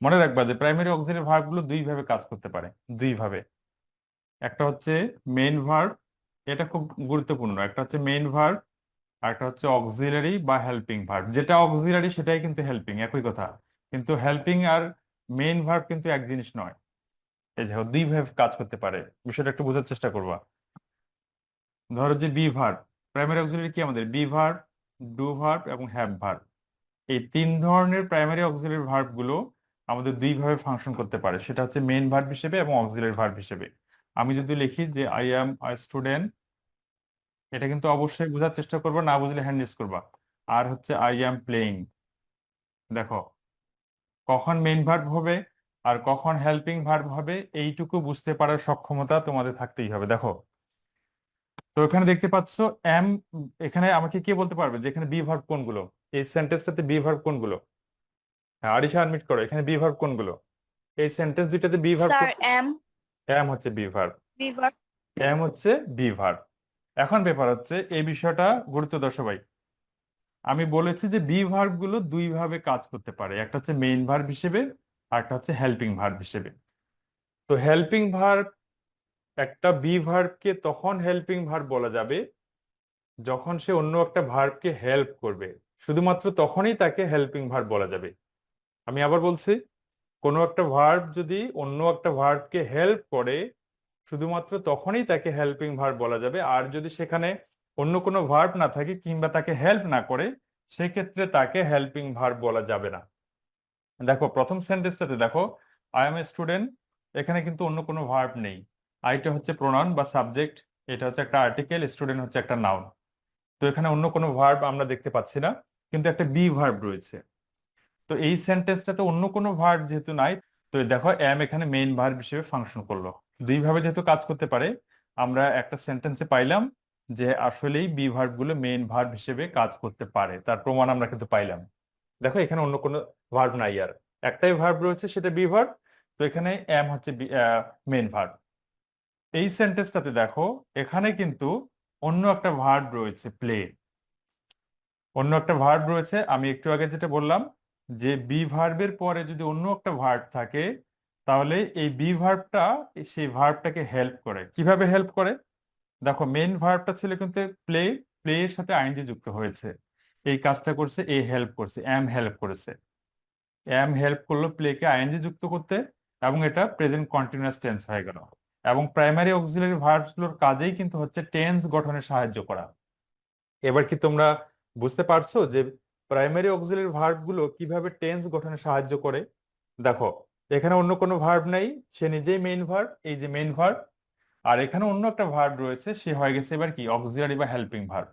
মনে রাখবা যে প্রাইমারি অক্সিলারি ভার্ব গুলো দুই ভাবে কাজ করতে পারে। দুই ভাবে। একটা হচ্ছে মেইন ভার্ব, এটা খুব গুরুত্বপূর্ণ। একটা হচ্ছে মেইন ভার্ব, আর একটা হচ্ছে অক্সিলারি বা হেল্পিং ভার্ব। যেটা অক্সিলারি সেটাই কিন্তু হেল্পিং, একই কথা। কিন্তু হেল্পিং আর মেইন ভার্ব কিন্তু এক জিনিস নয়। এই যে দুই ভাবে কাজ করতে পারে, বিষয়টা একটু বোঝার চেষ্টা করবা। ধরো যে বি ভার্ব, প্রাইমারি অক্সিলারি কি আমাদের বি ভার্ব, ডু ভার্ব এবং হ্যাভ ভার্ব। এই তিন ধরনের প্রাইমারি অক্সিলারি ভার্ব গুলো আমাদের দুই ভাবে ফাংশন করতে পারে, সেটা হচ্ছে মেইন ভার্ব হিসেবে এবং অক্সিলারি ভার্ব হিসেবে। আমি যদি লিখি যে আই অ্যাম আ স্টুডেন্ট, এটা কিন্তু অবশ্যই বোঝার চেষ্টা করবা, না বুঝলে হ্যান্ড রেজ করবা। আর হচ্ছে আই অ্যাম প্লেইং, দেখো কখন মেইন ভার্ব হবে আর কখন হেল্পিং ভার্ব হবে এইটুকু বুঝতে পারার সক্ষমতা তোমাদের থাকতেই হবে। দেখো, তো এখানে দেখতে পাচ্ছ এম, এখানে আমাকে কে বলতে পারবে যে এখানে বি ভার্ব কোনগুলো? এই সেন্টেন্সটাতে বি ভার্ব কোনগুলো? হ্যাঁ, আরিশা অ্যাডমিট করো, এখানে বি ভার্ব কোনগুলো? এই সেন্টেন্স দুইটাতে বি ভার্ব স্যার কোনগুলো? এম এম হচ্ছে বি ভার্ব, রিভার। এম হচ্ছে বি ভার্ব। এখন ব্যাপার হচ্ছে এই বিষয়টা গুরুত্ব দাও সবাই। আমি বলেছি যে বি ভার্ব গুলো দুই ভাবে কাজ করতে পারে, একটা হচ্ছে মেইন ভার্ব হিসেবে আর একটা হচ্ছে হেল্পিং ভার্ব হিসেবে। তো হেল্পিং ভার্ব, একটা বি ভার্বকে তখন হেল্পিং ভার্ব বলা যাবে যখন সে অন্য একটা ভার্বকে হেল্প করবে, শুধুমাত্র তখনই তাকে হেল্পিং ভার্ব বলা যাবে। আমি আবার বলছি, কোনো একটা ভার্ব যদি অন্য একটা ভার্বকে হেল্প করে, শুধুমাত্র তখনই তাকে হেল্পিং ভার্ব বলা যাবে। আর যদি সেখানে অন্য কোনো ভার্ব না থাকে কিংবা তাকে হেল্প না করে, সেক্ষেত্রে তাকে হেল্পিং ভার্ব বলা যাবে না। দেখো প্রথম সেন্টেন্সটাতে দেখো, আই এম এ স্টুডেন্ট, এখানে কিন্তু অন্য কোনো ভার্ব নেই। আইটা হচ্ছে প্রোনাউন বা সাবজেক্ট, এটা হচ্ছে একটা আর্টিকেল, স্টুডেন্ট হচ্ছে একটা নাউন। তো এখানে অন্য কোনো ভার্ব আমরা দেখতে পাচ্ছি না, কিন্তু একটা বি ভার্ব রয়েছে। তো এই সেন্টেন্সটাতে অন্য কোনো ভার্ব যেহেতু নাই, তো দেখো এম এখানে মেইন ভার্ব হিসেবে ফাংশন করলো। দুই ভাবে যেহেতু কাজ করতে পারে, আমরা একটা সেন্টেন্সে পাইলাম যে আসলেই বি ভার্ব গুলো মেইন ভার্ব হিসেবে কাজ করতে পারে, তার প্রমাণ আমরা কিন্তু পাইলাম। দেখো এখানে অন্য কোনো ভার্ব নাই, আর একটাই ভার্ব রয়েছে, সেটা বি ভার্ব। তো এখানে এম হচ্ছে মেইন ভার্ব। এই সেন্টেন্সটাতে দেখো, এখানে কিন্তু অন্য একটা ভার্ব রয়েছে, প্লে। অন্য একটা ভার্ব রয়েছে। আমি একটু আগে যেটা বললাম যে বি ভার্বের পরে যদি অন্য একটা ভার্ব থাকে, তাহলে এই বি ভার্বটা সেই ভার্বটাকে হেল্প করে। কিভাবে হেল্প করে? দেখো মেইন ভার্বটা ছিল কিন্তু প্লে, প্লে এর সাথে আইএনজি যুক্ত হয়েছে। এই কাজটা করছে এ, হেল্প করছে, এম হেল্প করেছে। এম হেল্প করলো প্লেকে আইএনজি যুক্ত করতে, এবং এটা প্রেজেন্ট কন্টিনিউয়াস টেন্স হয়ে গেল। এবং প্রাইমারি অক্সিলারি ভার্বস গুলোর কাজেই কিন্তু হচ্ছে টেন্স গঠনে সাহায্য করা। এবার কি তোমরা বুঝতে পারছো যে প্রাইমারি অক্সিলারি ভার্ব গুলো কিভাবে টেন্স গঠনে সাহায্য করে? দেখো, এখানে অন্য কোনো ভার্ব নেই, সে নিজেই মেইন ভার্ব, এই যে মেইন ভার্ব। আর এখানে অন্য একটা ভার্ব রয়েছে, সে হয়ে গেছে এবার কি অক্সিলারি বা হেল্পিং ভার্ব।